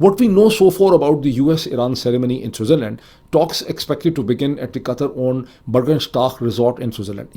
what we know so far about the US-Iran ceremony in Switzerland, talks expected to begin at the Qatar-owned Bergenstock Resort in Switzerland.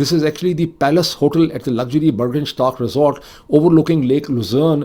This is actually the Palace Hotel at the luxury Bergenstock Resort overlooking Lake Luzerne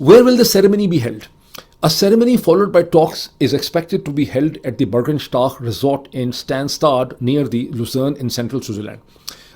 Where will the ceremony be held? A ceremony followed by talks is expected to be held at the Bergenstock Resort in Stansstad near the Luzerne in central Switzerland.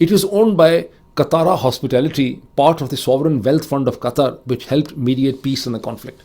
It is owned by Qatara Hospitality, part of the sovereign wealth fund of Qatar, which helped mediate peace in the conflict.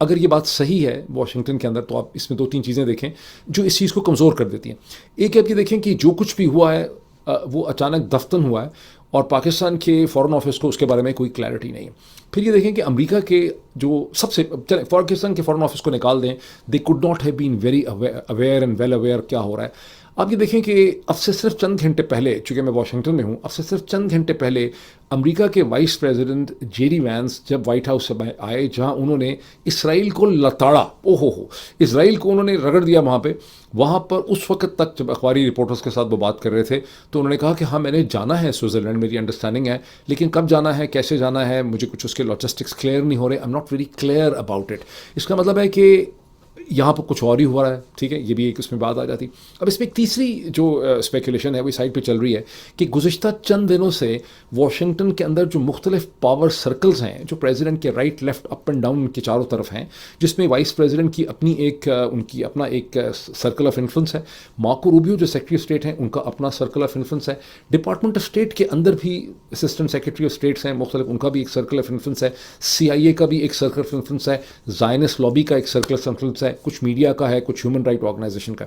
اگر یہ بات صحیح ہے Washington کے اندر تو آپ اس میں دو تین چیزیں دیکھیں جو اس چیز کو کمزور کر دیتی ہیں. ایک آپ یہ دیکھیں کہ جو کچھ بھی ہوا ہے وہ اچانک دفتن ہوا ہے اور پاکستان کے فارن آفس کو اس کے بارے میں کوئی کلیئرٹی نہیں ہے. پھر یہ دیکھیں کہ امریکہ کے جو سب سے چلیں پاکستان کے فارن آفس کو نکال دیں, they could not have been very aware and well aware کیا ہو رہا ہے. آپ یہ دیکھیں کہ اب سے صرف چند گھنٹے پہلے, چونکہ میں واشنگٹن میں ہوں, اب سے صرف چند گھنٹے پہلے امریکہ کے vice president J D Vance جب وائٹ ہاؤس سے آئے, جہاں انہوں نے اسرائیل کو لتاڑا, اسرائیل کو انہوں نے رگڑ دیا وہاں پر اس وقت تک جب اخباری رپورٹرز کے ساتھ وہ بات کر رہے تھے تو انہوں نے کہا کہ ہاں میں نے جانا ہے سوئٹزرلینڈ, میری انڈرسٹینڈنگ ہے, لیکن کب جانا ہے, کیسے جانا ہے, مجھے کچھ اس کے لاجسٹکس کلیئر نہیں ہو رہے, I am not very clear about it. اس کا مطلب ہے کہ یہاں پر کچھ اور ہی ہو رہا ہے. ٹھیک ہے, یہ بھی ایک اس میں بات آ جاتی. اب اس میں ایک تیسری جو اسپیکولیشن ہے وہ سائڈ پہ چل رہی ہے کہ گزشتہ چند دنوں سے واشنگٹن کے اندر جو مختلف پاور سرکلز ہیں جو پریزیڈنٹ کے right left up and down کے چاروں طرف ہیں, جس میں وائس پریزیڈنٹ کی اپنی ایک ان کی اپنا ایک سرکل آف انفلوئنس ہے, مارکو روبیو جو سیکرٹری آف اسٹیٹ ہیں ان کا اپنا سرکل آف انفلوئنس ہے, ڈپارٹمنٹ آف اسٹیٹ کے اندر بھی اسسٹنٹ سیکرٹری آف اسٹیٹس ہیں مختلف, ان کا بھی ایک سرکل آف انفلوئنس ہے, سی آئی اے کا بھی ایک سرکل آف انفلوئنس ہے, زائنس لابی کا ایک سرکل آف انفلوئنس ہے, کچھ میڈیا کا ہے, کچھ ہیومن رائٹ آرگنائزیشن کا.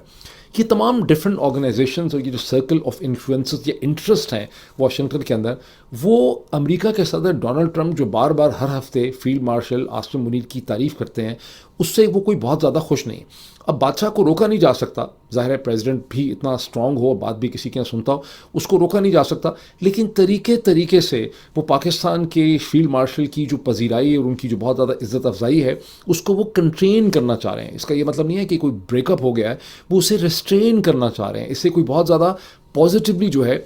یہ تمام ڈفرینٹ آرگنائزیشنز اور یہ جو سرکل آف انفلوئنسز یا انٹرسٹ ہیں واشنگٹن کے اندر, وہ امریکہ کے صدر ڈونلڈ ٹرمپ جو بار بار ہر ہفتے فیلڈ مارشل آصم منیر کی تعریف کرتے ہیں, اس سے وہ کوئی بہت زیادہ خوش نہیں. اب بادشاہ کو روکا نہیں جا سکتا, ظاہر ہے پریزیڈنٹ بھی اتنا اسٹرانگ ہو, بات بھی کسی کے یہاں سنتا ہو, اس کو روکا نہیں جا سکتا, لیکن طریقے سے وہ پاکستان کے فیلڈ مارشل کی جو پذیرائی اور ان کی جو بہت زیادہ عزت افزائی ہے اس کو وہ کنٹرین کرنا چاہ رہے ہیں. اس کا یہ مطلب نہیں ہے کہ کوئی بریک اپ ہو گیا ہے, وہ اسے ریسٹرین کرنا چاہ رہے ہیں. اس سے کوئی بہت زیادہ پازیٹیولی جو ہے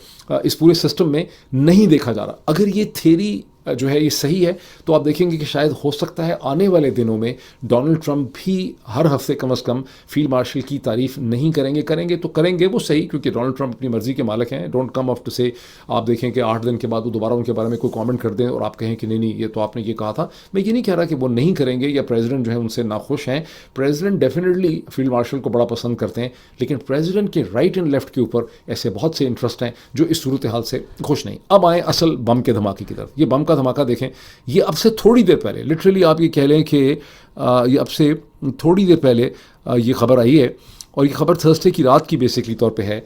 اس پورے سسٹم میں نہیں دیکھا جا رہا. اگر یہ تھیری جو ہے یہ صحیح ہے تو آپ دیکھیں گے کہ شاید ہو سکتا ہے آنے والے دنوں میں ڈونلڈ ٹرمپ بھی ہر ہفتے کم از کم فیلڈ مارشل کی تعریف نہیں کریں گے تو کریں گے وہ صحیح, کیونکہ ڈونلڈ ٹرمپ اپنی مرضی کے مالک ہیں. ڈونٹ کم آف ٹو سے آپ دیکھیں کہ 8 دن کے بعد وہ دوبارہ ان کے بارے میں کوئی کامنٹ کر دیں اور آپ کہیں کہ نہیں یہ تو آپ نے یہ کہا تھا. میں یہ نہیں کہہ رہا کہ وہ نہیں کریں گے یا پریزیڈنٹ جو ہے ان سے ناخوش ہیں. پریزیڈنٹ ڈیفینیٹلی فیلڈ مارشل کو بڑا پسند کرتے ہیں, لیکن پریزیڈنٹ کے رائٹ اینڈ لیفٹ کے اوپر ایسے بہت سے انٹرسٹ ہیں جو اس صورتحال سے خوش نہیں. اب آئیں اصل بم کے دھماکے کی طرف. یہ بم کا دھماکہ دیکھیں, یہ اب سے تھوڑی دیر پہلے, لٹرلی آپ یہ کہہ لیں کہ یہ اب سے تھوڑی دیر پہلے یہ خبر آئی ہے, اور یہ خبر تھرسڈے کی رات کی بیسکلی طور پہ ہے.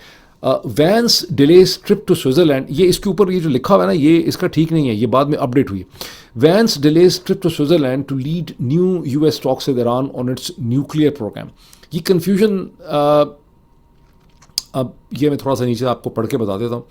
Vance delays trip to Switzerland, یہ اس کے اوپر یہ جو لکھا ہوا ہے نا یہ اس کا ٹھیک نہیں ہے, یہ بعد میں اپڈیٹ ہوئی. Vance delays trip to Switzerland to lead new U S talks with Iran on its nuclear program. یہ کنفیوژن اب یہ میں تھوڑا سا نیچے آپ کو پڑھ کے بتا دیتا ہوں.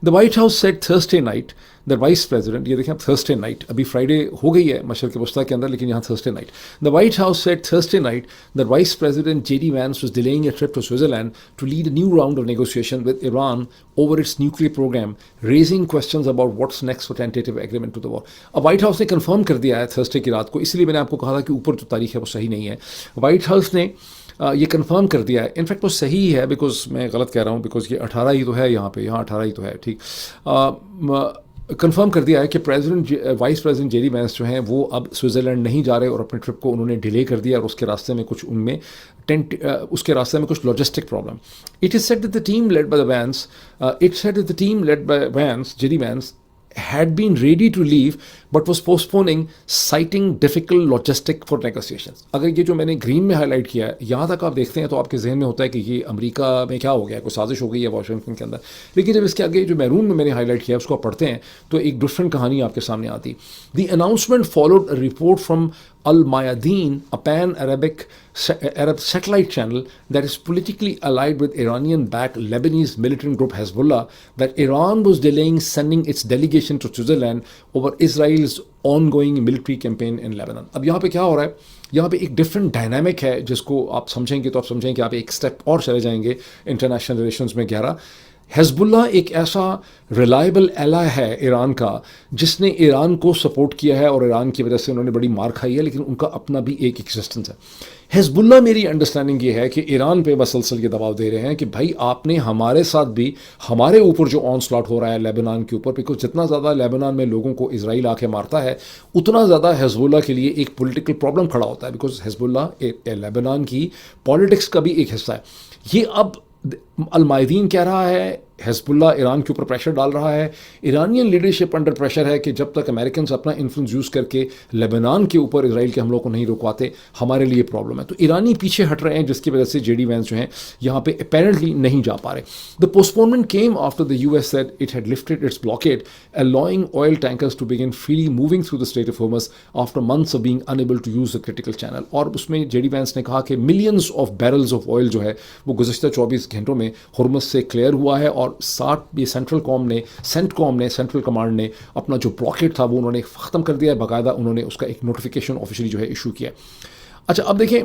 The White House said Thursday night the vice president, یہ دیکھیں تھرسڈے نائٹ, ابھی فرائیڈے ہو گئی ہے مشرق وسطیٰ کے اندر لیکن یہاں Thursday night. The White House said Thursday night the vice president J D Vance was delaying a trip to Switzerland to lead a new round of negotiation with Iran over its nuclear program, raising questions about what's next for tentative agreement to the وار. اب white house نے confirm کر دیا ہے Thursday کی رات کو, اس لیے میں نے آپ کو کہا تھا کہ اوپر جو تاریخ ہے وہ صحیح نہیں ہے. وائٹ ہاؤس نے یہ کنفرم کر دیا ہے, انفیکٹ وہ صحیح ہے بیکاز میں غلط کہہ رہا ہوں بیکاز یہ 18 ہی تو ہے یہاں پہ, یہاں 18 ہی تو ہے. ٹھیک, کنفرم کر دیا ہے کہ vice president J D Vance جو ہیں وہ اب سوئٹزرلینڈ نہیں جا رہے اور اپنے ٹرپ کو انہوں نے ڈیلے کر دیا, اور اس کے راستے میں کچھ اس کے راستے میں کچھ logistic problem. It is said that the team led by Vance, J D Vance had been ready to leave but was postponing citing difficult logistic for negotiations. اگر یہ جو میں نے گرین میں ہائی لائٹ کیا ہے یہاں تک آپ دیکھتے ہیں تو آپ کے ذہن میں ہوتا ہے کہ یہ امریکہ میں کیا ہو گیا ہے, کوئی سازش ہو گئی ہے واشنگٹن کے اندر, لیکن جب اس کے آگے جو میرون میں نے ہائی لائٹ کیا ہے اس کو آپ پڑھتے ہیں تو ایک ڈفرینٹ کہانی آپ کے سامنے آتی. The announcement followed a report from Al-Mayadeen, a pan-Arab satellite channel that is politically allied with Iranian-backed Lebanese militant group Hezbollah, that Iran was delaying sending its delegation to Switzerland over Israel's ongoing military campaign in Lebanon. اب یہاں پہ کیا ہو رہا ہے, یہاں پہ ایک ڈفرینٹ ڈائنامک ہے جس کو آپ سمجھیں گے تو آپ سمجھیں کہ آپ ایک اسٹیپ اور چلے جائیں گے انٹرنیشنل ریلیشنز میں گہرا. حزب اللہ ایک ایسا ریلائبل ایلا ہے ایران کا جس نے ایران کو سپورٹ کیا ہے اور ایران کی وجہ سے انہوں نے بڑی مار کھائی ہے, لیکن ان کا اپنا بھی ایک ایگزسٹنس ہے. حزب اللہ میری انڈرسٹینڈنگ یہ ہے کہ ایران پہ مسلسل یہ دباؤ دے رہے ہیں کہ بھائی آپ نے ہمارے ساتھ بھی ہمارے اوپر جو آن سلاٹ ہو رہا ہے لیبنان کے اوپر, بیکاز جتنا زیادہ لیبنان میں لوگوں کو اسرائیل آ کے مارتا ہے اتنا زیادہ حزب اللہ کے لیے ایک پولیٹیکل پرابلم کھڑا ہوتا ہے, بیکاز حزب اللہ لیبنان کی پالیٹکس کا بھی ایک حصہ ہے. یہ اب المائدین کہہ رہا ہے, حزب اللہ ایران کے اوپر پریشر ڈال رہا ہے. ایرانین لیڈرشپ انڈر پریشر ہے کہ جب تک امریکنز اپنا انفلوئنس یوز کر کے لیبنان کے اوپر اسرائیل کے حملوں کو نہیں رکواتے ہمارے لیے پرابلم ہے. تو ایرانی پیچھے ہٹ رہے ہیں جس کی وجہ سے جے ڈی وینس جو ہیں یہاں پہ اپیرنٹلی نہیں جا پا رہے. The postponement came after the U S said it had lifted its blockade allowing oil tankers to begin freely moving through the Strait of Hormuz after months of being unable to use the critical channel. اور اس میں جے D Venice نے کہا کہ millions of بیرلز of oil جو ہے وہ گزشتہ 24 گھنٹوں میں ہرمز سے کلیئر ہوا ہے. اور 60 یہ سینٹرل کمانڈ نے اپنا جو بلاکیڈ تھا وہ انہوں نے ختم کر دیا ہے. باقاعدہ انہوں نے اس کا ایک نوٹیفیکیشن آفیشلی جو ہے ایشو کیا. اچھا اب دیکھیں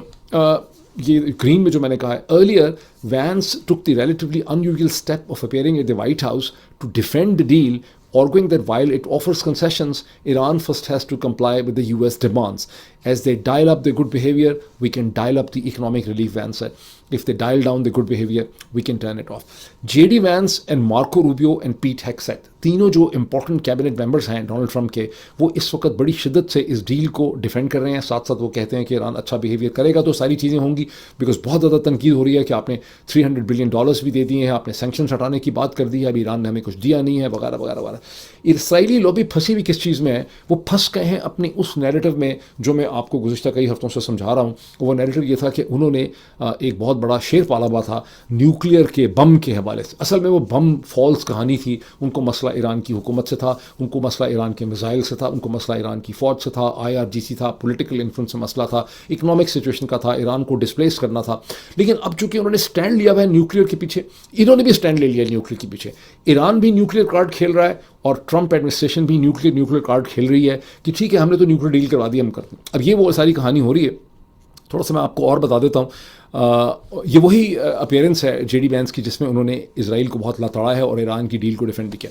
یہ گرین میں جو میں نے کہا ہے earlier Vance took the relatively unusual step of appearing at the White House to defend the deal, arguing that while it offers concessions, Iran first has to comply with the US demands. As they dial up their good behavior, we can dial up the economic relief, Vance said. If they dial down the good behavior, we can turn it off. J.D. Vance and Marco Rubio and Pete Hegseth, تینوں جو important cabinet members ہیں Donald Trump کے, وہ اس وقت بڑی شدت سے اس deal کو ڈیفینڈ کر رہے ہیں. ساتھ ساتھ وہ کہتے ہیں کہ ایران اچھا بیہیویئر کرے گا تو ساری چیزیں ہوں گی, بیکاز بہت زیادہ تنقید ہو رہی ہے کہ آپ نے $300 بلین بھی دے دیے ہیں, آپ نے سینکشنز ہٹانے کی بات کر دی ہے, اب ایران نے ہمیں کچھ دیا نہیں ہے وغیرہ وغیرہ وغیرہ. اسرائیلی لوبی پھنسی ہوئی کس چیز میں ہے؟ وہ پھنس گئے ہیں اپنی اس نیریٹو میں جو میں آپ کو گزشتہ کئی ہفتوں سے سمجھا رہا ہوں. وہ نیریٹو یہ تھا کہ انہوں نے ایک بہت بڑا شیر پالا ہوا تھا نیوکلیئر کے بم کے حوالے سے. اصل میں وہ بم فالس کہانی تھی. ان کو مسئلہ ایران کی حکومت سے تھا, ان کو مسئلہ ایران کے میزائل سے تھا, ان کو مسئلہ ایران کی فوج سے تھا, IRGC تھا, پولیٹیکل انفلوئنس سے مسئلہ تھا, اکنامک سچویشن کا تھا, ایران کو ڈسپلیس کرنا تھا. لیکن اب چونکہ انہوں نے اسٹینڈ لیا ہوا ہے نیوکلیئر کے پیچھے, انہوں نے بھی اسٹینڈ لے لیا نیوکلیئر کے پیچھے. ایران بھی نیوکلیئر کارڈ کھیل رہا ہے اور ٹرمپ ایڈمنسٹریشن بھی نیوکلیئر کارڈ کھیل رہی ہے کہ ٹھیک ہے ہم نے تو نیوکلیئر ڈیل کروا دی, ہم کرتے ہیں. اب یہ وہ ساری کہانی ہو رہی ہے. تھوڑا سا میں آپ کو اور بتا دیتا ہوں. یہ وہی اپیئرنس ہے جے ڈی وینس کی جس میں انہوں نے اسرائیل کو بہت لتاڑا ہے اور ایران کی ڈیل کو ڈیفینڈ بھی کیا.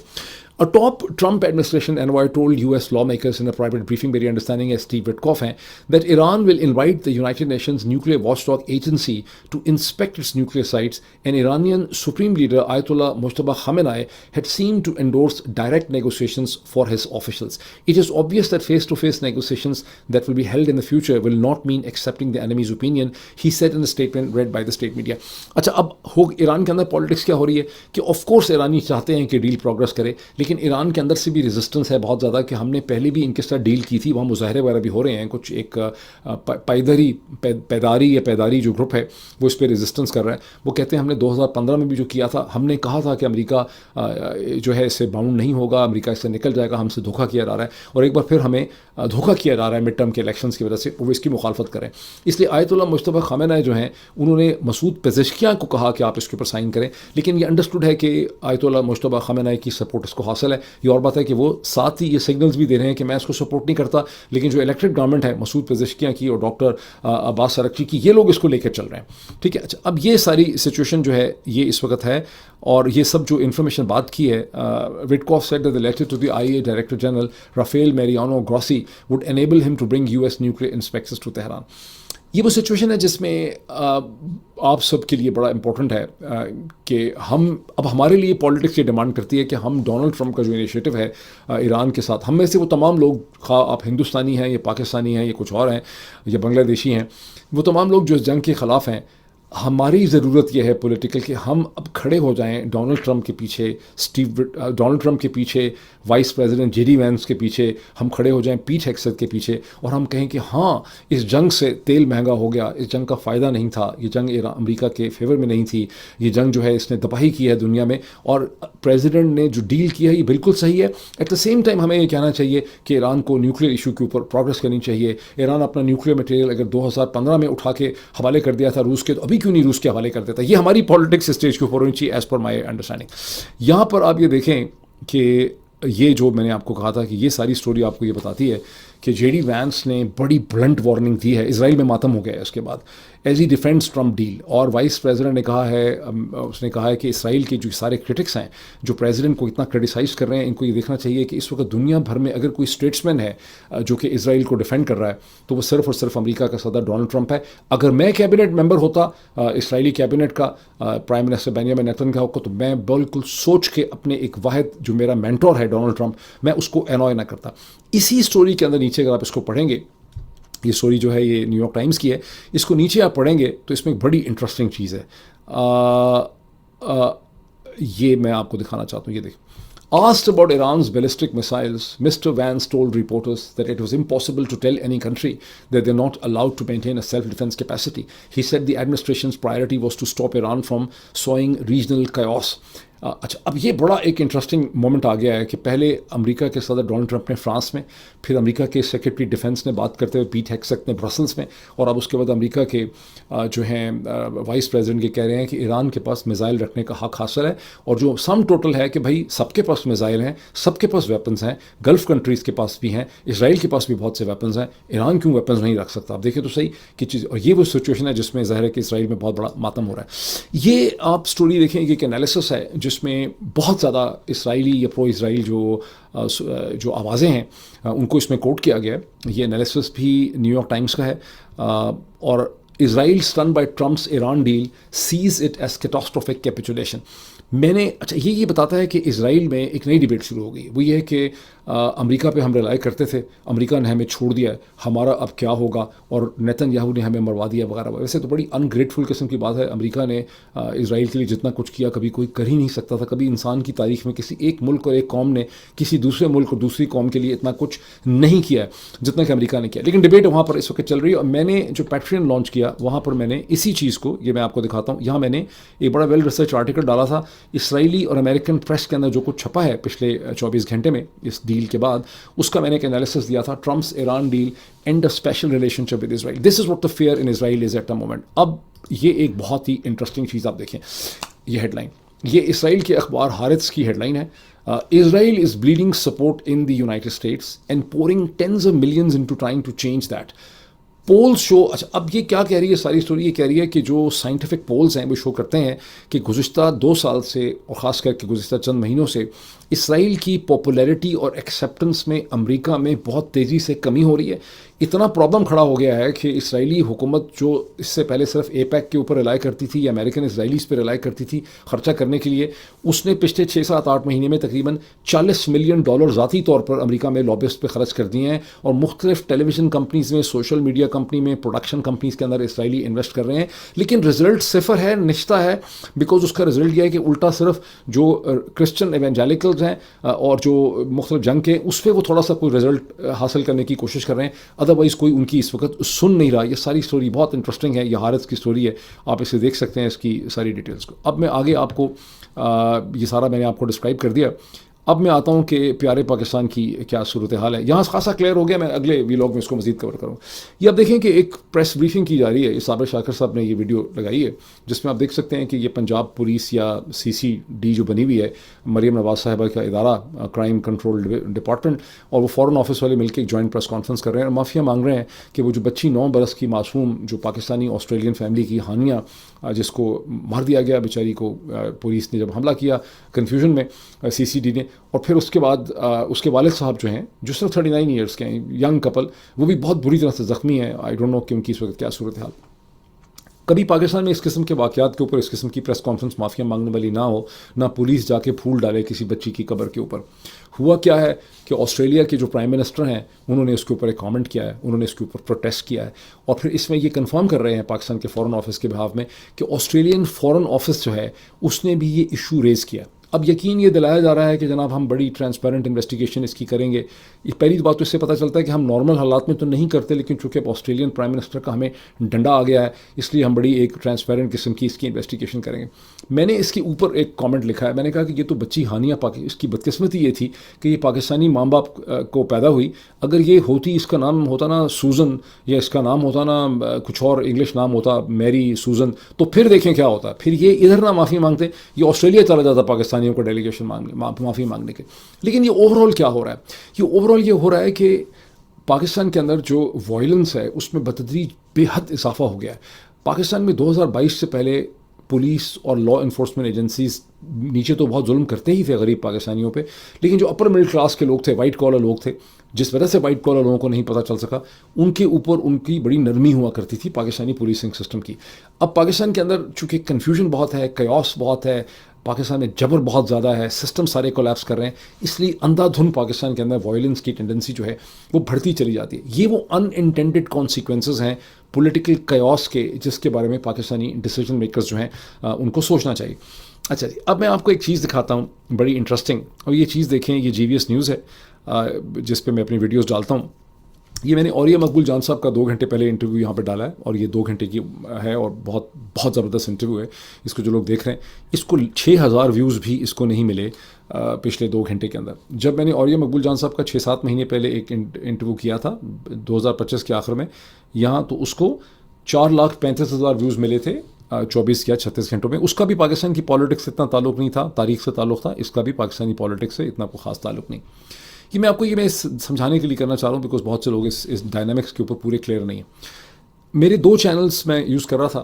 A top Trump administration envoy told US lawmakers in a private briefing, very understanding as Steve Witkoff, that Iran will invite the United Nations nuclear watchdog agency to inspect its nuclear sites, and Iranian Supreme Leader Ayatollah Mojtaba Khamenei had seemed to endorse direct negotiations for his officials. It is obvious that face-to-face negotiations that will be held in the future will not mean accepting the enemy's opinion, he said in a statement read by the state media. اچھا اب ایران کے اندر politics کیا ہو رہی ہے کہ of course ایرانی چاہتے ہیں کہ ڈیل پروگرس کرے, لیکن ایران کے اندر سے بھی ریزسٹنس ہے بہت زیادہ کہ ہم نے پہلے بھی ان کے ساتھ ڈیل کی تھی, وہاں مظاہرے وغیرہ بھی ہو رہے ہیں. کچھ ایک پیداری جو گروپ ہے وہ اس پہ ریزسٹنس کر رہا ہے. وہ کہتے ہیں ہم نے 2015 میں بھی جو کیا تھا, ہم نے کہا تھا کہ امریکا جو ہے اس سے باؤنڈ نہیں ہوگا, امریکہ اس سے نکل جائے گا, ہم سے دھوکہ کیا جا رہا ہے, اور ایک بار پھر ہمیں دھوکہ کیا جا رہا ہے مڈ ٹرم کے الیکشنز کی وجہ سے, وہ اس کی مخالفت کریں. اس لیے آیت اللہ مجتبی خامنہ جو ہیں انہوں نے مسعود پزشکیان کو کہا کہ آپ اس کے اوپر سائن کریں, لیکن یہ انڈرسٹوڈ ہے کہ آیت اللہ مجتبی خامنہ کی سپورٹ اس کو حاصل ہے. یہ اور بات ہے کہ وہ ساتھ ہی یہ سگنلز بھی دے رہے ہیں کہ میں اس کو سپورٹ نہیں کرتا, لیکن جو الیکٹڈ گورنمنٹ ہے مسعود پزشکیان کی اور ڈاکٹر عباس ارغچی کی, یہ لوگ اس کو لے کر چل رہے ہیں. ٹھیک ہے. اچھا اب یہ ساری سچویشن جو ہے یہ اس وقت ہے, اور یہ سب جو انفارمیشن بات کی ہے, Witkoff said the letter to the IAEA director general Rafael Mariano Grossi would enable them to bring US nuclear inspectors to Tehran. یہ وہ سچویشن ہے جس میں آپ سب کے لیے بڑا امپورٹنٹ ہے کہ اب ہمارے لیے پالیٹکس یہ ڈیمانڈ کرتی ہے کہ ہم ڈونلڈ ٹرمپ کا جو انیشیٹو ہے ایران کے ساتھ, ہم میں سے وہ تمام لوگ, خواہ آپ ہندوستانی ہیں یا پاکستانی ہیں یا کچھ اور ہیں یا بنگلہ دیشی ہیں, وہ تمام لوگ جو اس جنگ کے خلاف ہیں, ہماری ضرورت یہ ہے پولیٹیکل کہ ہم اب کھڑے ہو جائیں ڈونلڈ ٹرمپ کے پیچھے, ڈونلڈ ٹرمپ کے پیچھے, vice president J D Vance کے پیچھے ہم کھڑے ہو جائیں, پیٹ ہیگسیتھ کے پیچھے, اور ہم کہیں کہ ہاں اس جنگ سے تیل مہنگا ہو گیا, اس جنگ کا فائدہ نہیں تھا, یہ جنگ امریکہ کے فیور میں نہیں تھی, یہ جنگ جو ہے اس نے تباہی کی ہے دنیا میں, اور پریزیڈنٹ نے جو ڈیل کی ہے یہ بالکل صحیح ہے. ایٹ دا سیم ٹائم ہمیں یہ کہنا چاہیے کہ ایران کو نیوکلیئر ایشو کے اوپر پروگرس کرنی چاہیے. ایران اپنا نیوکلیئر مٹیریل اگر 2015 میں اٹھا کے حوالے کر دیا تھا روس کے, تو ابھی کیوں نہیں روس کے حوالے کر دیتا. یہ ہماری پالیٹکس اسٹیج کے اوپر ہونی چاہیے ایز پر مائی انڈرسٹینڈنگ. یہاں پر آپ یہ دیکھیں کہ یہ جو میں نے آپ کو کہا تھا کہ یہ ساری سٹوری آپ کو یہ بتاتی ہے کہ جے ڈی وینس نے بڑی بلنٹ وارننگ دی ہے. اسرائیل میں ماتم ہو گیا ہے اس کے بعد as he defends Trump deal, اور وائس پریزیڈنٹ نے کہا ہے, اس نے کہا ہے کہ اسرائیل کے جو سارے کرٹکس ہیں جو پریزیڈنٹ کو اتنا کرٹیسائز کر رہے ہیں, ان کو یہ دیکھنا چاہیے کہ اس وقت دنیا بھر میں اگر کوئی اسٹیٹسمین ہے جو کہ اسرائیل کو ڈیفینڈ کر رہا ہے تو وہ صرف اور صرف امریکہ کا صدر ڈونلڈ ٹرمپ ہے. اگر میں کیبنٹ ممبر ہوتا اسرائیلی کیبنٹ کا, پرائم منسٹر بینیامن نیتنیاہو کا, تو میں بالکل سوچ کے اپنے ایک واحد جو میرا مینٹور ہے ڈونلڈ ٹرمپ, میں اس کو انوائے نہ کرتا. اسی سٹوری کے اندر نیچے اگر آپ اس کو پڑھیں گے, یہ سٹوری جو ہے یہ نیو یارک ٹائمز کی ہے, اس کو نیچے آپ پڑھیں گے تو اس میں ایک بڑی انٹرسٹنگ چیز ہے. یہ میں آپ کو دکھانا چاہتا ہوں. یہ دیکھ. Asked about Iran's ballistic missiles, Mr. Vance told reporters that it was impossible to tell any country that they're not allowed to maintain a self-defense capacity. He said the administration's priority was to stop Iran from sowing regional chaos. اچھا, اب یہ بڑا ایک interesting moment آ گیا ہے کہ پہلے امریکہ کے صدر ڈونلڈ ٹرمپ نے فرانس میں, پھر امریکہ کے سیکرٹری ڈیفنس نے بات کرتے ہوئے پیٹ ہیگسیت نے برسلز میں, اور اب اس کے بعد امریکہ کے جو ہیں وائس پریزیڈنٹ کے کہہ رہے ہیں کہ ایران کے پاس میزائل رکھنے کا حق حاصل ہے, اور جو سم ٹوٹل ہے کہ بھائی سب کے پاس میزائل ہیں, سب کے پاس ویپنز ہیں, گلف کنٹریز کے پاس بھی ہیں, اسرائیل کے پاس بھی بہت سے ویپنز ہیں, ایران کیوں ویپنز نہیں رکھ سکتا؟ آپ دیکھیں تو صحیح کہ چیز, اور یہ وہ سچویشن ہے جس میں ظاہر ہے کہ اسرائیل میں بہت بڑا ماتم ہو رہا ہے. یہ آپ سٹوری دیکھیں, یہ ایک انالیسس ہے جس میں بہت زیادہ اسرائیلی یا پرو اسرائیل جو آوازیں ہیں ان کو اس میں کوٹ کیا گیا ہے. یہ انالیسس بھی نیو یارک ٹائمز کا ہے, اور Israel stunned by Trump's Iran deal sees it as catastrophic capitulation. میں نے اچھا یہ بتاتا ہے کہ اسرائیل میں ایک نئی ڈیبیٹ شروع ہو گئی. وہ یہ ہے کہ امریکہ پہ ہم ریلائی کرتے تھے, امریکہ نے ہمیں چھوڑ دیا ہے, ہمارا اب کیا ہوگا, اور نیتن یاہو نے ہمیں مروا دیا وغیرہ. ویسے تو بڑی انگریٹفل قسم کی بات ہے. امریکہ نے اسرائیل کے لیے جتنا کچھ کیا کبھی کوئی کر ہی نہیں سکتا تھا. کبھی انسان کی تاریخ میں کسی ایک ملک اور ایک قوم نے کسی دوسرے ملک اور دوسری قوم کے لیے اتنا کچھ نہیں کیا ہے جتنا کہ امریکہ نے کیا. لیکن ڈبیٹ وہاں پر اس وقت چل رہی ہے, اور میں نے جو پیٹرین لانچ کیا وہاں پر میں نے اسی چیز کو, یہ میں آپ کو دکھاتا ہوں, یہاں میں نے ایک بڑا ویل ریسرچ آرٹیکل ڈالا تھا. اسرائیلی اور امریکن پریس کے اندر جو کچھ چھپا ہے پچھلے 24 گھنٹے میں اس ڈیل کے بعد, اس کا میں نے ایک انالیسس دیا تھا. Trump's Iran deal and a special relationship with Israel, this is what the fear in Israel is at the moment. اب یہ ایک بہت ہی انٹرسٹنگ چیز آپ دیکھیں, یہ ہیڈ لائن, یہ اسرائیل کے اخبار ہارتز کی ہیڈ لائن ہے. Israel is bleeding support in the United States and pouring tens of millions into trying to change that. Polls show, اچھا اب یہ کیا کہہ رہی ہے ساری اسٹوری, یہ کہہ رہی ہے کہ جو سائنٹیفک پولز ہیں وہ شو کرتے ہیں کہ گزشتہ 2 سال سے, اور خاص کر کے گزشتہ چند مہینوں سے, اسرائیل کی پاپولیرٹی اور ایکسیپٹنس میں امریکہ میں بہت تیزی سے کمی ہو رہی ہے. اتنا پرابلم کھڑا ہو گیا ہے کہ اسرائیلی حکومت جو اس سے پہلے صرف اے پیک کے اوپر ریلائی کرتی تھی یا امریکن اسرائیلیز پہ ریلائی کرتی تھی خرچہ کرنے کے لیے, اس نے پچھلے 6-7-8 مہینے میں تقریباً $40 ملین ذاتی طور پر امریکہ میں لابسٹ پہ خرچ کر دیے ہیں, اور مختلف ٹیلی ویژن کمپنیز میں, سوشل میڈیا کمپنی میں, پروڈکشن کمپنیز کے اندر اسرائیلی انویسٹ کر رہے ہیں. لیکن رزلٹ صفر ہے, نشتہ ہے, بیکاز اس کا رزلٹ یہ ہے کہ الٹا صرف جو کرسچن ایونجیلیکلز ہیں اور جو مختلف جنگ کے, اس پہ وہ تھوڑا سا کوئی رزلٹ حاصل کرنے کی کوشش کر رہے ہیں, ادروائز کوئی ان کی اس وقت سن نہیں رہا. یہ ساری اسٹوری بہت انٹرسٹنگ ہے, یہ ہارتز کی اسٹوری ہے, آپ اسے دیکھ سکتے ہیں اس کی ساری ڈیٹیلز کو. اب میں آگے آپ کو یہ سارا میں نے آپ کو ڈسکرائب کر دیا. اب میں آتا ہوں کہ پیارے پاکستان کی کیا صورتحال ہے. یہاں خاصا کلیئر ہو گیا, میں اگلے ویلاگ میں اس کو مزید کور کروں. یہ آپ دیکھیں کہ ایک پریس بریفنگ کی جا رہی ہے, یہ صابر شاکر صاحب نے یہ ویڈیو لگائی ہے جس میں آپ دیکھ سکتے ہیں کہ یہ پنجاب پولیس یا CCD جو بنی ہوئی ہے, مریم نواز صاحبہ کا ادارہ, کرائم کنٹرول ڈپارٹمنٹ, اور وہ فورن آفس والے مل کے ایک جوائنٹ پریس کانفرنس کر رہے ہیں اور معافیا مانگ رہے ہیں کہ وہ جو بچی 9 برس کی معصوم جو پاکستانی آسٹریلین فیملی کی ہانیہ, جس کو مار دیا گیا بیچاری کو پولیس نے جب حملہ کیا کنفیوژن میں CCD نے, اور پھر اس کے بعد اس کے والد صاحب جو ہیں جو صرف 39 ایئرس کے ہیں, ینگ کپل, وہ بھی بہت بری طرح سے زخمی ہیں. آئی ڈونٹ نو کہ ان کی اس وقت کیا صورتحال. کبھی پاکستان میں اس قسم کے واقعات کے اوپر اس قسم کی پریس کانفرنس معافیا مانگنے والی نہ ہو, نہ پولیس جا کے پھول ڈالے کسی بچی کی قبر کے اوپر. ہوا کیا ہے کہ آسٹریلیا کے جو پرائم منسٹر ہیں انہوں نے اس کے اوپر ایک کامنٹ کیا ہے, انہوں نے اس کے اوپر پروٹیسٹ کیا ہے, اور پھر اس میں یہ کنفرم کر رہے ہیں پاکستان کے فورن آفس کے بہاف میں کہ آسٹریلین فورن آفس جو ہے اس نے بھی یہ ایشو ریز کیا. اب یقین یہ دلایا جا رہا ہے کہ جناب ہم بڑی ٹرانسپیرنٹ انویسٹیگیشن اس کی کریں گے. پہلی بات تو اس سے پتہ چلتا ہے کہ ہم نارمل حالات میں تو نہیں کرتے, لیکن چونکہ آسٹریلین پرائم منسٹر کا ہمیں ڈنڈا آ گیا ہے اس لیے ہم بڑی ایک ٹرانسپیرنٹ قسم کی اس کی انویسٹیگیشن کریں گے. میں نے اس کے اوپر ایک کامنٹ لکھا ہے, میں نے کہا کہ یہ تو بچی ہانیہ اس کی بدقسمتی یہ تھی کہ یہ پاکستانی ماں باپ کو پیدا ہوئی. اگر یہ ہوتی, اس کا نام ہوتا نا سوزن, یا اس کا نام ہوتا نا کچھ اور انگلش نام ہوتا میری سوزن, تو پھر دیکھیں کیا ہوتا. پھر یہ ادھر نہ معافی مانگتے, یہ آسٹریلیا چلا جاتا پاکستانیوں کو ڈیلیگیشن معافی مانگنے کے. لیکن یہ اوور آل کیا ہو رہا ہے, یہ اوور آل یہ ہو رہا ہے کہ پاکستان کے اندر جو وائلنس ہے اس میں بتدریج بے حد اضافہ ہو گیا ہے. پاکستان میں 2022 سے پہلے پولیس اور لا انفورسمنٹ ایجنسیز نیچے تو بہت ظلم کرتے ہی تھے غریب پاکستانیوں پہ, لیکن جو اپر مڈل کلاس کے لوگ تھے, وائٹ کالر لوگ تھے, جس وجہ سے وائٹ کالر لوگوں کو نہیں پتہ چل سکا, ان کے اوپر ان کی بڑی نرمی ہوا کرتی تھی پاکستانی پولیسنگ سسٹم کی. اب پاکستان کے اندر چونکہ کنفیوژن بہت ہے, کیوس بہت ہے, پاکستان میں جبر بہت زیادہ ہے, سسٹم سارے کولیپس کر رہے ہیں, اس لیے اندھا دھن پاکستان کے اندر وائلنس کی ٹینڈنسی جو ہے وہ بڑھتی چلی جاتی ہے. یہ وہ ان انٹینڈڈ کانسیکوینسز ہیں پولیٹیکل کیوس کے, جس کے بارے میں پاکستانی ڈیسیجن میکرز جو ہیں ان کو سوچنا چاہیے. اچھا جی، اب میں آپ کو ایک چیز دکھاتا ہوں بڑی انٹرسٹنگ، اور یہ چیز دیکھیں، یہ جی وی ایس نیوز ہے جس پہ میں اپنی ویڈیوز ڈالتا ہوں. یہ میں نے عوریہ مقبول جان صاحب کا 2 گھنٹے پہلے انٹرویو یہاں پہ ڈالا ہے، اور یہ 2 گھنٹے کی ہے اور بہت بہت زبردست انٹرویو ہے. اس کو جو لوگ دیکھ رہے ہیں، اس کو 6,000 ویوز بھی اس کو نہیں ملے پچھلے 2 گھنٹے کے اندر. جب میں نے عوریہ مقبول جان صاحب کا 6-7 مہینے پہلے ایک انٹرویو کیا تھا 2025 کے آخر میں یہاں، تو اس کو 4,35,000 ویوز ملے تھے 24 یا 36 گھنٹوں میں. اس کا بھی پاکستان کی پالیٹکس سے اتنا تعلق نہیں تھا، تاریخ سے تعلق تھا. اس کا بھی پاکستانی پالیٹکس سے اتنا کوئی خاص تعلق نہیں. یہ میں آپ کو میں سمجھانے کے لیے کرنا چاہ رہا ہوں بیکاز بہت سے لوگ اس ڈائنامکس کے اوپر پورے کلیئر نہیں ہیں. میرے 2 چینلز میں یوز کر رہا تھا.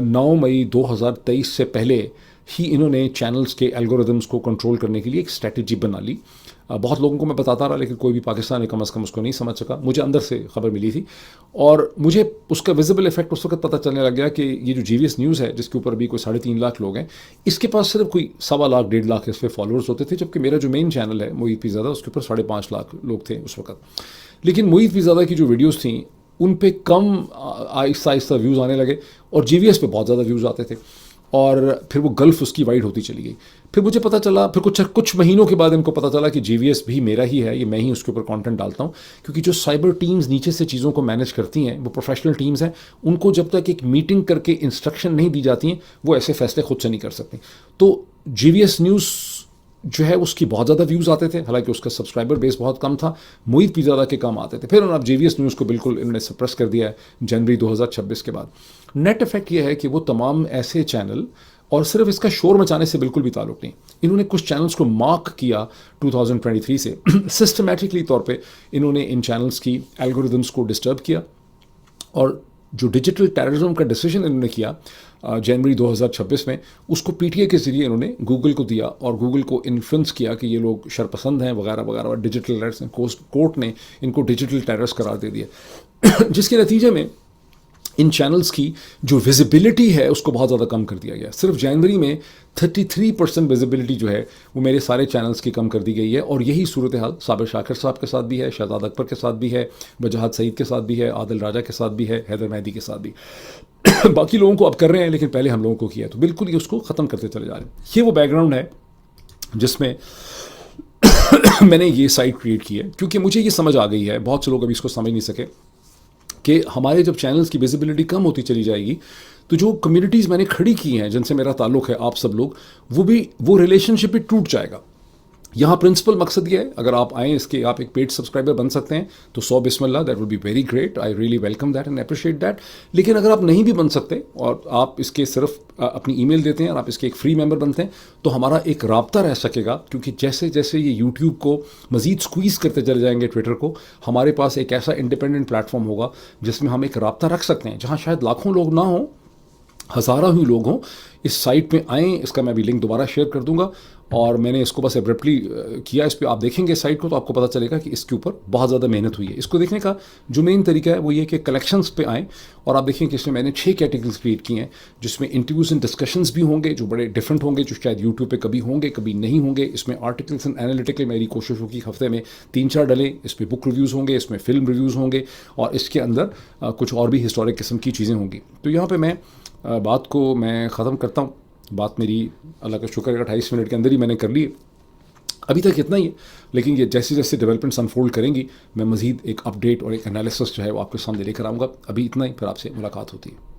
9 مئی 2023 سے پہلے ہی انہوں نے چینلز کے الگوریدمز کو کنٹرول کرنے کے لیے ایک اسٹریٹجی بنا لی. بہت لوگوں کو میں بتاتا رہا لیکن کوئی بھی پاکستانی کم از کم اس کو نہیں سمجھ سکا. مجھے اندر سے خبر ملی تھی اور مجھے اس کا ویزیبل افیکٹ اس وقت پتہ چلنے لگ گیا کہ یہ جو جی وی ایس نیوز ہے جس کے اوپر بھی کوئی 3.5 لاکھ لوگ ہیں، اس کے پاس صرف کوئی 1.25 لاکھ 1.5 لاکھ اس پہ فالوورز ہوتے تھے، جبکہ میرا جو مین چینل ہے محیط پی زادہ، اس کے اوپر 5.5 لاکھ لوگ تھے اس وقت. لیکن محیط پی زادہ کی جو ویڈیوز تھیں ان پہ کم آہستہ آہستہ ویوز آنے لگے اور جی وی ایس پہ بہت زیادہ ویوز آتے تھے، اور پھر وہ گلف اس کی وائڈ ہوتی چلی گئی. پھر مجھے پتہ چلا، پھر کچھ مہینوں کے بعد ان کو پتہ چلا کہ جی وی ایس بھی میرا ہی ہے، یہ میں ہی اس کے اوپر کانٹینٹ ڈالتا ہوں، کیونکہ جو سائبر ٹیمز نیچے سے چیزوں کو مینیج کرتی ہیں وہ پروفیشنل ٹیمز ہیں. ان کو جب تک ایک میٹنگ کر کے انسٹرکشن نہیں دی جاتی ہیں وہ ایسے فیصلے خود سے نہیں کر سکتے. تو جی وی ایس نیوز جو ہے اس کی بہت زیادہ ویوز آتے تھے، حالانکہ اس کا سبسکرائبر بیس بہت کم تھا. محیط پی زادہ کے کام آتے تھے. پھر انہوں نے جی وی ایس نیوز کو بالکل انہوں نے سپریس کر دیا ہے جنوری 2026 کے بعد. نیٹ افیکٹ یہ ہے کہ وہ تمام ایسے چینل، اور صرف اس کا شور مچانے سے بالکل بھی تعلق نہیں، انہوں نے کچھ چینلز کو مارک کیا 2023 سے سسٹمیٹکلی طور پہ انہوں نے ان چینلز کی الگوریدمس کو ڈسٹرب کیا. اور جو ڈیجیٹل ٹیررزم کا ڈیسیجن انہوں نے کیا جنوری 2026 میں، اس کو پی ٹی اے کے ذریعے انہوں نے گوگل کو دیا اور گوگل کو انفلوئنس کیا کہ یہ لوگ شرپسند ہیں وغیرہ وغیرہ، اور ڈیجیٹل ٹیررس کورٹ نے ان کو ڈیجیٹل ٹیررس قرار دے دیا، جس کے نتیجے میں ان چینلز کی جو ویزیبلٹی ہے اس کو بہت زیادہ کم کر دیا گیا. صرف جنوری میں 33% ویزیبلٹی جو ہے وہ میرے سارے چینلز کی کم کر دی گئی ہے. اور یہی صورتحال صابر شاکر صاحب کے ساتھ بھی ہے، شہزاد اکبر کے ساتھ بھی ہے، وجاہت سعید کے ساتھ بھی ہے، عادل راجہ کے ساتھ بھی ہے، حیدر مہدی کے ساتھ بھی. باقی لوگوں کو اب کر رہے ہیں لیکن پہلے ہم لوگوں کو کیا، تو بالکل یہ اس کو ختم کرتے چلے جا رہے ہیں. یہ وہ بیک گراؤنڈ ہے جس میں میں نے یہ سائٹ کریٹ کی ہے، کیونکہ مجھے یہ سمجھ آ گئی ہے، بہت سے لوگ ابھی اس کو سمجھ نہیں سکے کہ ہمارے جب چینلز کی ویزیبلٹی کم ہوتی چلی جائے گی تو جو کمیونٹیز میں نے کھڑی کی ہیں جن سے میرا تعلق ہے، آپ سب لوگ، وہ ریلیشن شپ بھی ٹوٹ جائے گا. یہاں پرنسپل مقصد یہ ہے، اگر آپ آئیں اس کے، آپ ایک پیڈ سبسکرائبر بن سکتے ہیں تو 100 بسم اللہ، that will be very great, I really welcome that and appreciate that. لیکن اگر آپ نہیں بھی بن سکتے اور آپ اس کے صرف اپنی ای میل دیتے ہیں اور آپ اس کے ایک فری ممبر بنتے ہیں تو ہمارا ایک رابطہ رہ سکے گا. کیونکہ جیسے جیسے یہ یوٹیوب کو مزید سکویز کرتے چلے جائیں گے، ٹویٹر کو، ہمارے پاس ایک ایسا انڈیپینڈنٹ پلیٹ فارم ہوگا جس میں ہم ایک رابطہ رکھ سکتے ہیں، جہاں شاید لاکھوں لوگ نہ ہوں، ہزاروں ہی لوگ ہوں. اس سائٹ پہ آئیں، اس کا میں ابھی لنک دوبارہ شیئر کر دوں گا، اور میں نے اس کو بس ایبرپٹلی کیا. اس پہ آپ دیکھیں گے سائٹ کو تو آپ کو پتہ چلے گا کہ اس کے اوپر بہت زیادہ محنت ہوئی ہے. اس کو دیکھنے کا جو مین طریقہ ہے وہ یہ کہ کلیکشنز پہ آئیں اور آپ دیکھیں کہ اس میں نے 6 کیٹیگریز کریٹ کی ہیں، جس میں انٹرویوز اینڈ ڈسکشنز بھی ہوں گے جو بڑے ڈفرینٹ ہوں گے، جو شاید یوٹیوب پہ کبھی ہوں گے کبھی نہیں ہوں گے. اس میں آرٹیکلس اینڈ انالیٹیکل میری کوشش ہوگی ہفتے میں 3-4 ڈلیں. اس پہ بک ریویوز ہوں گے، اس میں فلم ریویوز ہوں گے، اور اس کے اندر کچھ اور بھی ہسٹورک قسم کی چیزیں ہوں گی. تو یہاں پہ میں بات کو میں ختم کرتا ہوں. بات میری اللہ کا شکر ہے 28 منٹ کے اندر ہی میں نے کر لی. ابھی تک اتنا ہی ہے، لیکن یہ جیسے جیسے ڈیولپمنٹس انفولڈ کریں گی میں مزید ایک اپ ڈیٹ اور ایک انالیسس جو ہے وہ آپ کے سامنے لے کر آؤں گا. ابھی اتنا ہی، پھر آپ سے ملاقات ہوتی ہے.